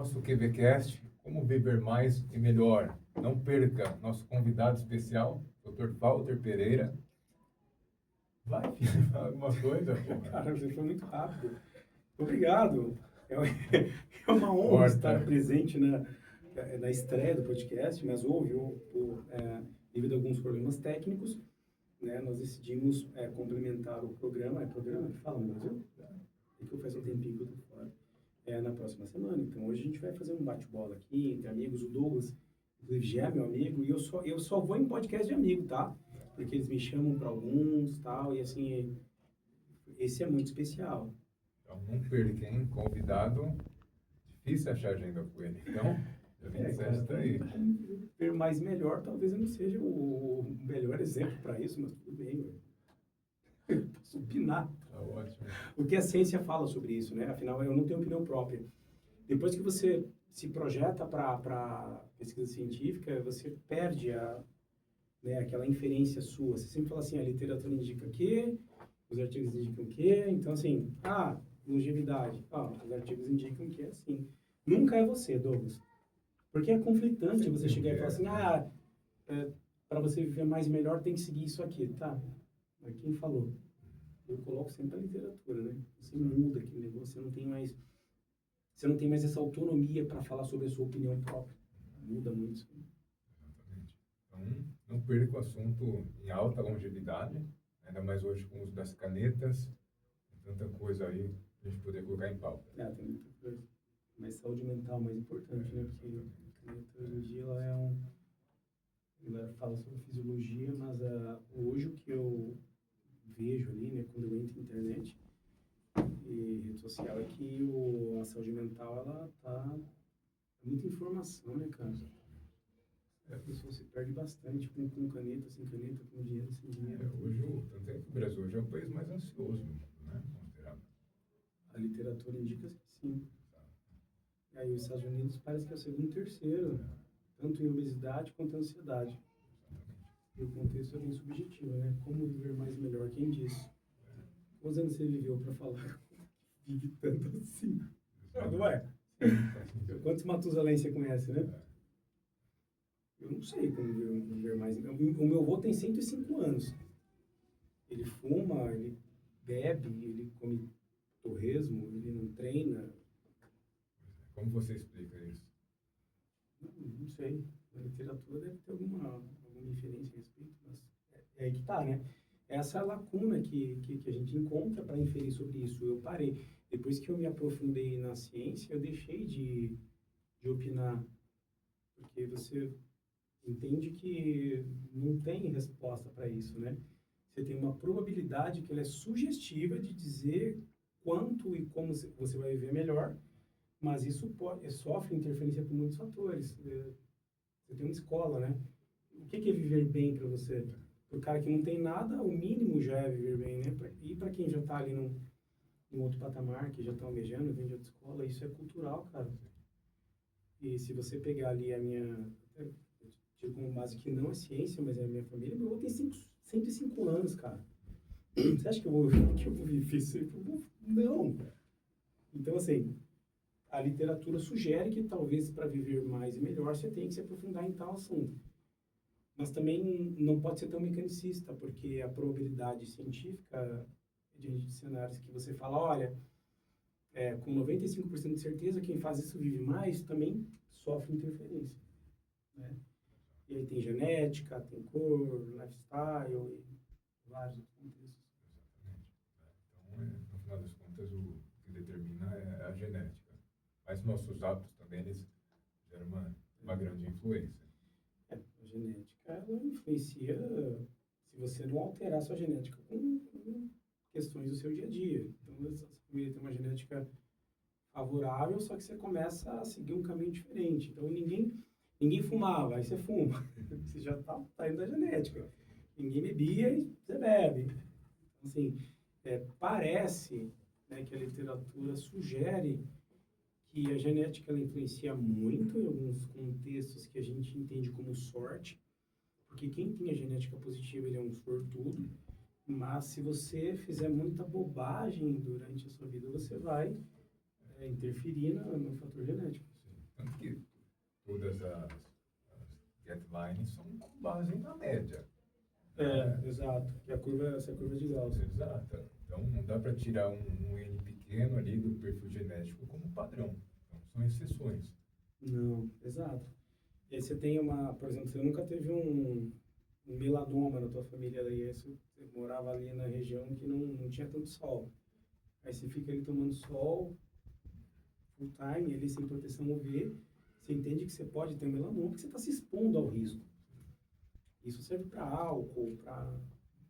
nosso QVCast, Como Viver Mais e Melhor. Não perca nosso convidado especial, Dr. Walter Pereira. Vai, filho, fala alguma coisa, pô. Cara, você foi muito rápido. Obrigado. É uma honra estar presente na estreia do podcast, mas devido a alguns problemas técnicos, né, nós decidimos complementar o programa. É programa que fala no Brasil? É que eu faz um tempinho que eu tô fora. Na próxima semana. Então, hoje a gente vai fazer um bate-bola aqui entre amigos. O Douglas, inclusive, já é meu amigo, e eu só vou em podcast de amigo, tá? Porque eles me chamam para alguns, tal, e assim, esse é muito especial. Então, não perca, hein? Convidado, difícil achar agenda com ele. Então, dia 27 está aí. Ver mais melhor, talvez eu não seja o melhor exemplo para isso, mas tudo bem, eu posso opinar. Tá ótimo. O que a ciência fala sobre isso, né? Afinal, eu não tenho opinião própria. Depois que você se projeta para pesquisa científica, você perde aquela inferência sua. Você sempre fala assim, a literatura indica o quê? Os artigos indicam o quê? Então, assim, longevidade. Os artigos indicam que é assim. Nunca é você, Douglas. Porque é conflitante você chegar e falar assim, para você viver mais e melhor tem que seguir isso aqui, tá? Mas quem falou? Eu coloco sempre a literatura, né? Você muda aquele negócio, você não tem mais essa autonomia para falar sobre a sua opinião própria. Muda muito isso. Exatamente. Então, não perca o assunto em alta longevidade, ainda mais hoje com o uso das canetas, tem tanta coisa aí para a gente poder colocar em pauta. Tem muita coisa. Mas saúde mental é mais importante, né? Porque a caneta hoje em dia ela fala sobre fisiologia, mas hoje o que eu vejo ali, né, quando eu entro na internet e rede social, é que a saúde mental, ela tá muita informação, né, cara? A pessoa se perde bastante com caneta, sem caneta, com dinheiro, sem dinheiro. Tanto é que o Brasil hoje é o país mais ansioso do mundo, né? Considerado. A literatura indica que sim. E aí os Estados Unidos parece que é o segundo e terceiro, tanto em obesidade quanto em ansiedade. E o contexto é bem subjetivo, né? Como viver mais e melhor, quem disse? Quantos anos você viveu para falar? Vive tanto assim. Não é? Quantos Matusalém você conhece, né? Eu não sei como viver mais. O meu avô tem 105 anos. Ele fuma, ele bebe, ele come torresmo, ele não treina. Como você explica isso? Não sei. Na literatura deve ter alguma inferência a respeito, mas é aí que tá, né? Essa é a lacuna que a gente encontra para inferir sobre isso. Eu parei. Depois que eu me aprofundei na ciência, eu deixei de opinar. Porque você entende que não tem resposta para isso, né? Você tem uma probabilidade que ela é sugestiva de dizer quanto e como você vai viver melhor, mas isso sofre interferência por muitos fatores. Você tem uma escola, né? O que é viver bem para você? Para o cara que não tem nada, o mínimo já é viver bem, né? E para quem já está ali num outro patamar, que já está almejando, vem de outra escola, isso é cultural, cara. E se você pegar ali eu digo como base que não é ciência, mas é a minha família, meu avô tem 105 anos, cara. Você acha que eu vou viver isso? Não. Então, assim, a literatura sugere que talvez para viver mais e melhor você tem que se aprofundar em tal assunto. Mas também não pode ser tão mecanicista, porque a probabilidade científica de cenários que você fala, olha, com 95% de certeza, quem faz isso vive mais, também sofre interferência, né? E aí tem genética, tem cor, lifestyle e vários outros contextos. Exatamente. Então, no final das contas, o que determina é a genética. Mas nossos hábitos também, eles geram uma grande influência. A genética, ela influencia se você não alterar a sua genética com questões do seu dia a dia. Então, essa família tem uma genética favorável, só que você começa a seguir um caminho diferente. Então, ninguém fumava, aí você fuma. Você já está indo da genética. Ninguém bebia e você bebe. Então, assim, parece, né, que a literatura sugere que a genética ela influencia muito em alguns contextos que a gente entende como sorte, porque quem tem a genética positiva ele é um sortudo, mas se você fizer muita bobagem durante a sua vida, você vai interferir no fator genético. online são com base na média. Exato. Que essa é a curva de Gauss. Exato. Então, não dá para tirar um N pequeno ali do perfil genético como padrão. Então, são exceções. Não, exato. E aí você tem por exemplo, você nunca teve um melanoma na tua família, aí você morava ali na região que não tinha tanto sol. Aí você fica ali tomando sol, full time, ali sem proteção UV, você entende que você pode ter um melanoma porque você está se expondo ao risco. Isso serve para álcool, para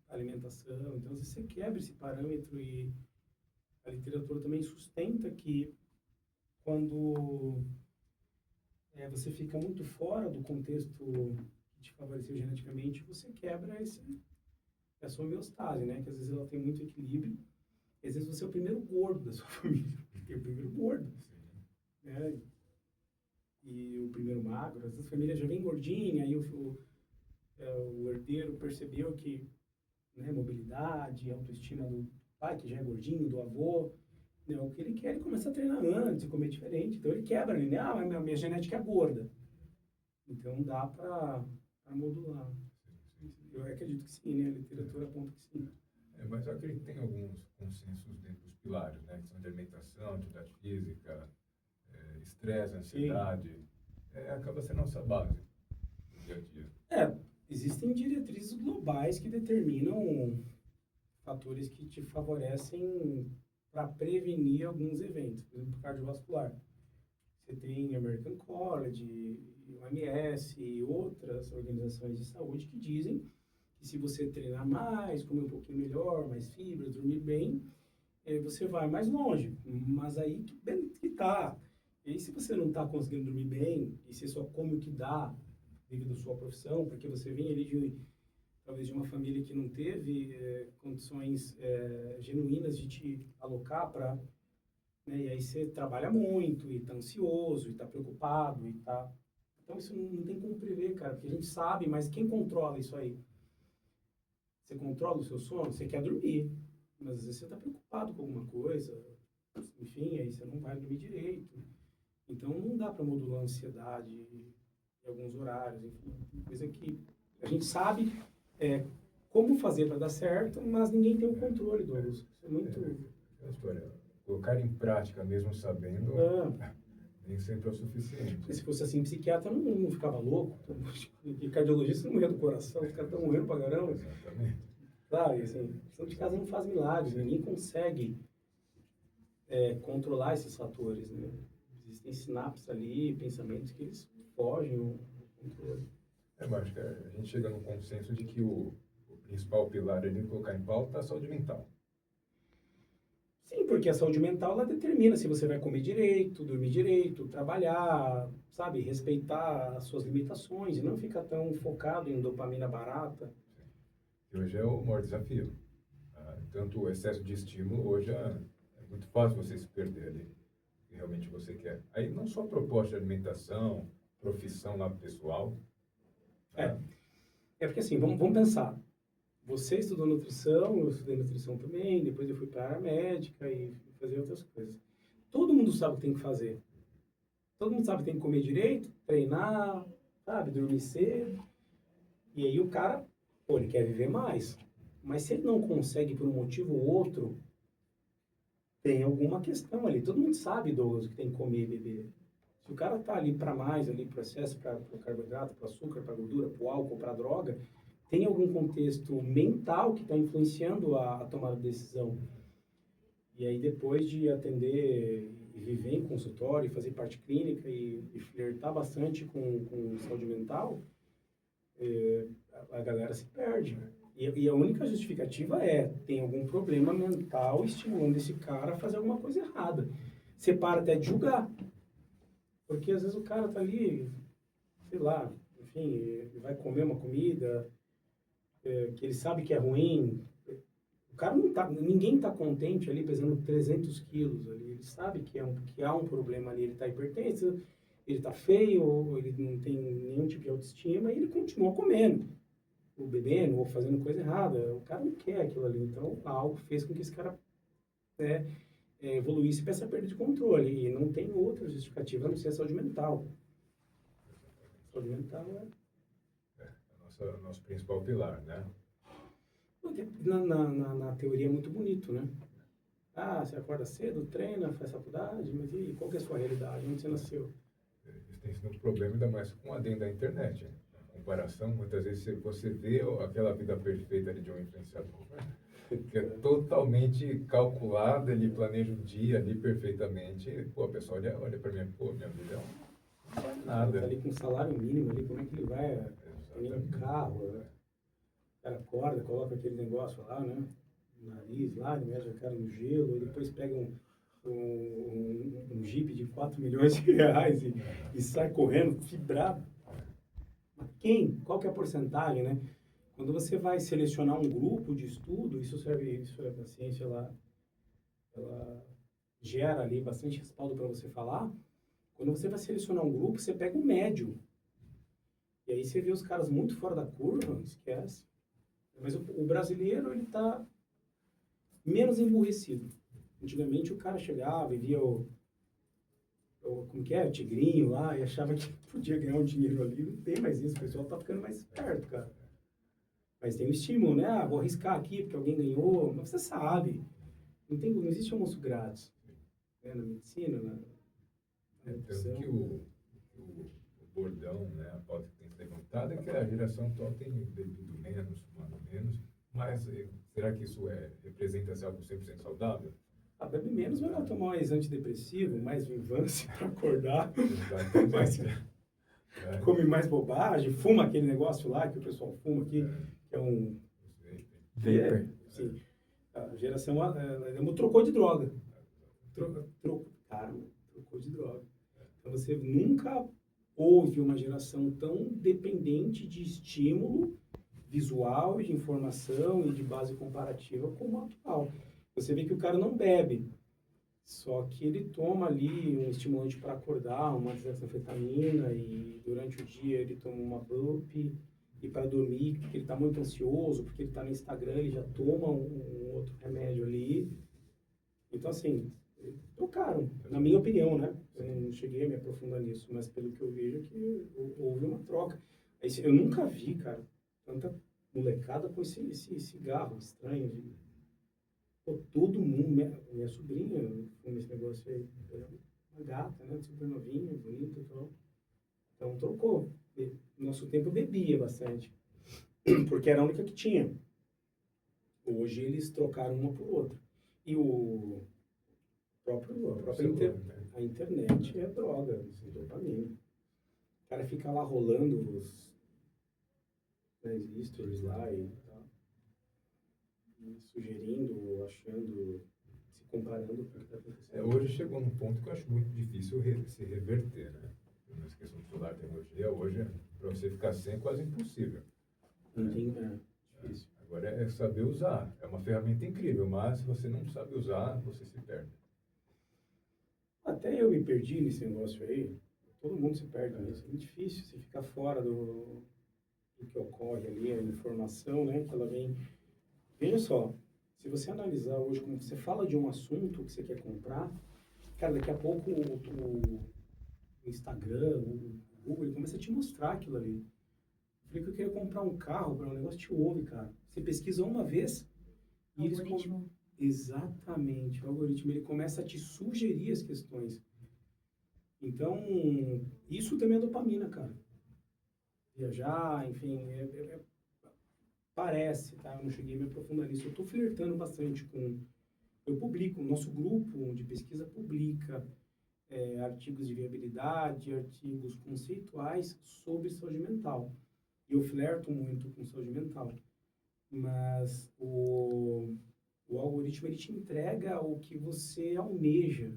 alimentação. Então, se você quebra esse parâmetro, e a literatura também sustenta que quando você fica muito fora do contexto que te favoreceu geneticamente, você quebra essa homeostase, né? Que às vezes ela tem muito equilíbrio. E às vezes você é o primeiro gordo da sua família, porque é o primeiro gordo, né? E o primeiro magro. Às vezes a família já vem gordinha, aí o herdeiro percebeu que, né, mobilidade, autoestima do pai, que já é gordinho, do avô, né, o que ele quer, ele começa a treinar antes, comer diferente. Então ele quebra ali, né? Mas minha genética é gorda. Então dá para modular. Eu acredito que sim, né? A literatura aponta que sim. Mas eu acredito que tem alguns consensos dentro dos pilares, né? Que são de alimentação, atividade física, estresse, ansiedade. Acaba sendo a nossa base no dia a dia. Existem diretrizes globais que determinam fatores que te favorecem para prevenir alguns eventos, por exemplo, cardiovascular. Você tem American College, OMS e outras organizações de saúde que dizem que se você treinar mais, comer um pouquinho melhor, mais fibra, dormir bem, você vai mais longe. Mas aí que tá. E aí, se você não está conseguindo dormir bem, e você só come o que dá, devido à sua profissão, porque você vem ali talvez de uma família que não teve condições genuínas de te alocar para, né, e aí você trabalha muito, e está ansioso, e está preocupado, e tá... Então, isso não tem como prever, cara, porque a gente sabe, mas quem controla isso aí? Você controla o seu sono? Você quer dormir, mas às vezes você está preocupado com alguma coisa, enfim, aí você não vai dormir direito. Então, não dá para modular a ansiedade em alguns horários, enfim, coisa que a gente sabe como fazer para dar certo, mas ninguém tem o controle, Douglas. Isso é muito... Colocar em prática mesmo sabendo, nem sempre é o suficiente. Porque se fosse assim, psiquiatra não ficava louco, e cardiologista não morria do coração, os caras estão morrendo pra caramba. Exatamente. Claro, e assim, santo de casa não faz milagres, ninguém consegue controlar esses fatores, né? Existem sinapses ali, pensamentos que eles fogem ao controle. Mas acho que a gente chega no consenso de que o principal pilar ali de colocar em pauta é a saúde mental. Sim, porque a saúde mental, ela determina se você vai comer direito, dormir direito, trabalhar, sabe, respeitar as suas limitações e não ficar tão focado em dopamina barata. Que hoje é o maior desafio. Tanto o excesso de estímulo, hoje é muito fácil você se perder ali, o que realmente você quer. Aí não só proposta de alimentação, profissão lá pessoal. Porque assim, vamos pensar. Você estudou nutrição, eu estudei nutrição também, depois eu fui para a área médica e fui fazer outras coisas. Todo mundo sabe o que tem que fazer. Todo mundo sabe que tem que comer direito, treinar, sabe, dormir cedo. E aí o cara, ele quer viver mais. Mas se ele não consegue por um motivo ou outro, tem alguma questão ali. Todo mundo sabe, Douglas, que tem que comer e beber. Se o cara tá ali para mais, ali para excesso, para o carboidrato, para açúcar, para gordura, para o álcool, para droga, tem algum contexto mental que está influenciando a tomada de decisão. E aí, depois de atender e viver em consultório, fazer parte clínica e flertar bastante com saúde mental, a galera se perde. E a única justificativa tem algum problema mental estimulando esse cara a fazer alguma coisa errada. Você para até de julgar. Porque às vezes o cara tá ali, sei lá, enfim, ele vai comer uma comida que ele sabe que é ruim. O cara não tá, ninguém tá contente ali pesando 300 quilos ali. Ele sabe que há um problema ali, ele tá hipertenso, ele tá feio, ou ele não tem nenhum tipo de autoestima e ele continua comendo, ou bebendo, ou fazendo coisa errada. O cara não quer aquilo ali. Então, algo fez com que esse cara evoluísse para essa perda de controle. E não tem outra justificativa a não ser a saúde mental. A saúde mental nosso principal pilar, né? Porque na teoria é muito bonito, né? Ah, você acorda cedo, treina, faz faculdade, mas e qual que é a sua realidade? Onde você nasceu? Isso tem sido um problema ainda mais com o advento da internet. A comparação, muitas vezes você vê aquela vida perfeita ali de um influenciador, né? Que é totalmente calculada, ele planeja o dia ali perfeitamente. Pô, a pessoa olha para mim, pô, minha vida não vale Ele nada. tá ali com um salário mínimo ali, como é que ele vai ter um carro? Né? O cara acorda, coloca aquele negócio lá, né? No nariz lá, ele mete a cara no gelo, e depois pega um Jeep de 4 milhões de reais e sai correndo, fibrado. Mas quem? Qual que é a porcentagem, né? Quando você vai selecionar um grupo de estudo, a ciência, ela gera ali bastante respaldo para você falar. Quando você vai selecionar um grupo, você pega um médio. E aí você vê os caras muito fora da curva, esquece. Mas o brasileiro, ele tá menos emburrecido. Antigamente o cara chegava e via como que é, o tigrinho lá, e achava que podia ganhar um dinheiro ali. Não tem mais isso, o pessoal tá ficando mais esperto, cara. Mas tem um estímulo, né? Ah, vou arriscar aqui porque alguém ganhou. Mas você sabe, não existe almoço grátis. Né? Na medicina, na Tanto que o bordão, né, a pauta que tem se levantado é que a geração atual tem bebido menos, fumado menos, mas será que isso representa algo 100% saudável? Ah, bebe menos, vai lá tomar mais antidepressivo, mais Vinvance para acordar. Exatamente. Come mais bobagem, fuma aquele negócio lá que o pessoal fuma aqui, que é um... Vapor. Sim. A geração trocou de droga. Cara, trocou de droga. Então você nunca houve uma geração tão dependente de estímulo visual, de informação e de base comparativa como a atual. Você vê que o cara não bebe, só que ele toma ali um estimulante para acordar, uma desanfetamina, e durante o dia ele toma uma bup, e para dormir, porque ele está muito ansioso, porque ele está no Instagram, ele já toma um outro remédio ali. Então, assim, trocaram, na minha opinião, né? Eu não cheguei a me aprofundar nisso, mas pelo que eu vejo é que houve uma troca. Eu nunca vi, cara, tanta molecada com esse cigarro estranho. Pô, todo mundo, minha sobrinha, fuma esse negócio aí, é uma gata, né? Super novinha, bonita e tal. Então trocou. No nosso tempo eu bebia bastante, porque era a única que tinha. Hoje eles trocaram uma por outra. E a internet é droga, assim, dopamina. O cara fica lá rolando os stories lá e tal, e sugerindo, achando, se comparando com o que está acontecendo. Hoje chegou num ponto que eu acho muito difícil se reverter, né? Nessa questão do celular, tecnologia, hoje, para você ficar sem, é quase impossível. Difícil. Agora é saber usar. É uma ferramenta incrível, mas se você não sabe usar, você se perde. Até eu me perdi nesse negócio aí. Todo mundo se perde nisso. É muito difícil você ficar fora do que ocorre ali, a informação, né? Que ela vem. Veja só, se você analisar hoje como você fala de um assunto que você quer comprar, cara, daqui a pouco o Instagram, o Google, ele começa a te mostrar aquilo ali. Eu falei que eu queria comprar um carro, para um negócio te ouve, cara. Você pesquisa uma vez e eles... Exatamente. O algoritmo, ele começa a te sugerir as questões. Então, isso também é dopamina, cara. Viajar, enfim, parece, tá? Eu não cheguei a me aprofundar nisso. Eu estou flertando bastante com... Eu publico, o nosso grupo de pesquisa publica artigos de viabilidade, artigos conceituais sobre saúde mental. Eu flerto muito com saúde mental. Mas o algoritmo, ele te entrega o que você almeja.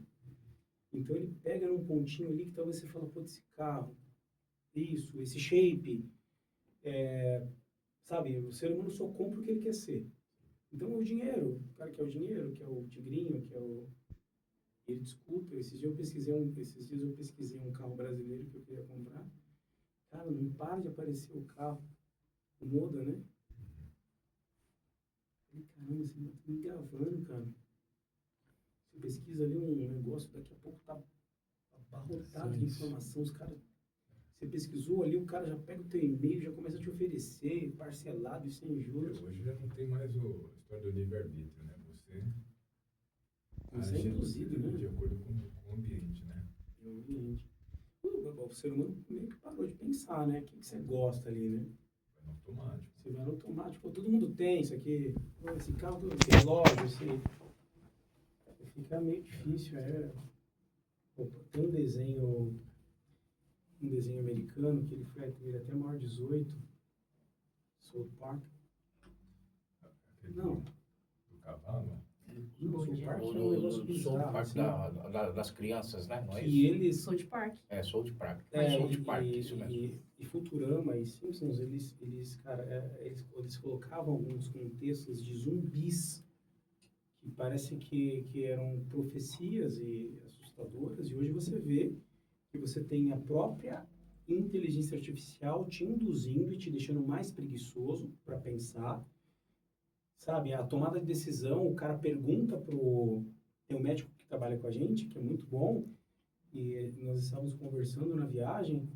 Então, ele pega num pontinho ali que talvez você fala, pô, esse carro, isso, esse shape, sabe? O ser humano só compra o que ele quer ser. Então, o dinheiro, o cara quer o dinheiro, quer o tigrinho, quer o... Ele discuta. Esses dias eu pesquisei um carro brasileiro que eu queria comprar. Cara, não para de aparecer o carro. Muda, né? Caramba, você tá me gravando, cara. Você pesquisa ali um negócio, daqui a pouco tá abarrotado de informação, os caras Você pesquisou ali, o cara já pega o teu e-mail, já começa a te oferecer parcelado e sem juros. Hoje já não tem mais a história do livre-arbítrio, né? Você é age induzido, né? de acordo com o ambiente, né? É o ambiente. O ser humano meio que parou de pensar, né? O que você gosta ali, né? Vai no automático. Você vai no automático. Pô, todo mundo tem isso aqui. Pô, esse carro, esse relógio, fica meio difícil. Opa, tem um desenho americano que ele até maior 18, South Park. Aquele Não. do cavalo. Não, South Park é um No negócio South bizarro. Park Assim, das crianças, né? Não é que isso? eles... South Park. É, South Park. É, South Park, isso mesmo. e Futurama e Simpsons, eles colocavam alguns contextos de zumbis que parece que eram profecias e assustadoras, e hoje você vê que você tem a própria inteligência artificial te induzindo e te deixando mais preguiçoso para pensar, sabe? A tomada de decisão, o cara pergunta tem um médico que trabalha com a gente, que é muito bom, e nós estávamos conversando na viagem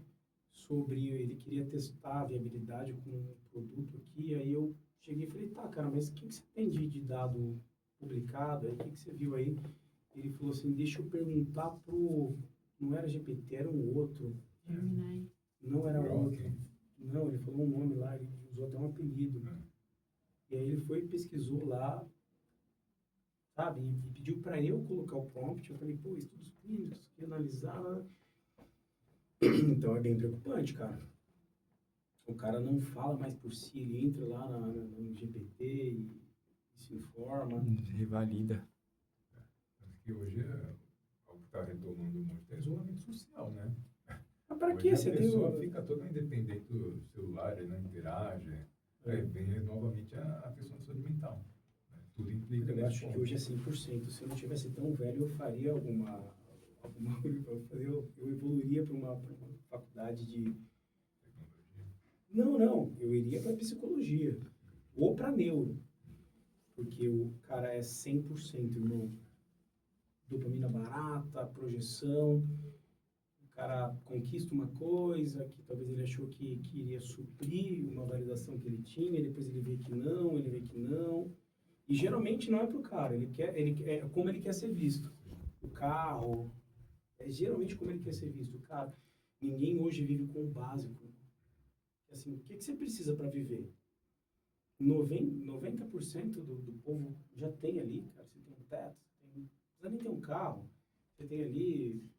sobre ele queria testar a viabilidade com um produto aqui, aí eu cheguei e falei, tá, cara, mas o que você tem de dado publicado aí, o que você viu aí? Ele falou assim, deixa eu perguntar não era GPT, era um outro. Gemini. Não era Grok. outro. Não, ele falou um nome lá, ele usou até um apelido. E aí ele foi e pesquisou lá, sabe? E pediu para eu colocar o prompt. Eu falei, pô, estudos clínicos, que analisar. Então é bem preocupante, cara. O cara não fala mais por si, ele entra lá no GPT e se informa. Revalida. Tanto que hoje algo que está retomando muito é isolamento social, né? Mas para Hoje quê? a Você tem pessoa fica toda independente do celular, ele não interage. Aí vem novamente a questão da saúde mental. Né? Tudo implica Eu nesse acho que ponto. hoje é 100%. Se eu não tivesse tão velho, eu faria eu evoluiria para uma faculdade de... Não. Eu iria para psicologia. Ou para neuro. Porque o cara é 100%, irmão. Dopamina barata, projeção. O cara conquista uma coisa que talvez ele achou que iria suprir uma validação que ele tinha, depois ele vê que não. E geralmente não é pro cara, é como ele quer ser visto. O carro, é geralmente como ele quer ser visto. O cara, ninguém hoje vive com o básico. Assim, o que você precisa para viver? 90% do povo já tem ali, cara. Você tem um teto, não precisa nem ter um carro. Você tem ali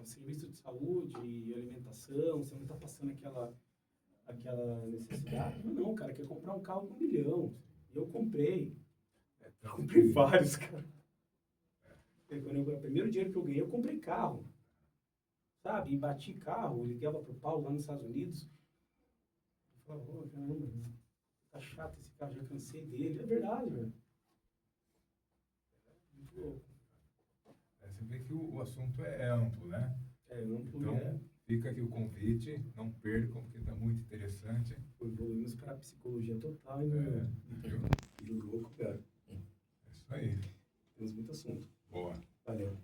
serviço de saúde e alimentação, você não está passando aquela necessidade. Não, cara, quer comprar um carro com 1 milhão. E eu comprei. Eu comprei vários, cara. O primeiro dinheiro que eu ganhei, eu comprei carro. Sabe? E bati carro, ligava pro Paulo lá nos Estados Unidos. Eu falava, ô, caramba, tá chato esse carro, já cansei dele. É verdade, velho. Muito louco. Você vê que o assunto é amplo, né? Então, fica aqui o convite, não percam, porque está muito interessante. Evoluímos para a psicologia total e Viu? louco, cara. É isso aí. Temos muito assunto. Boa. Valeu.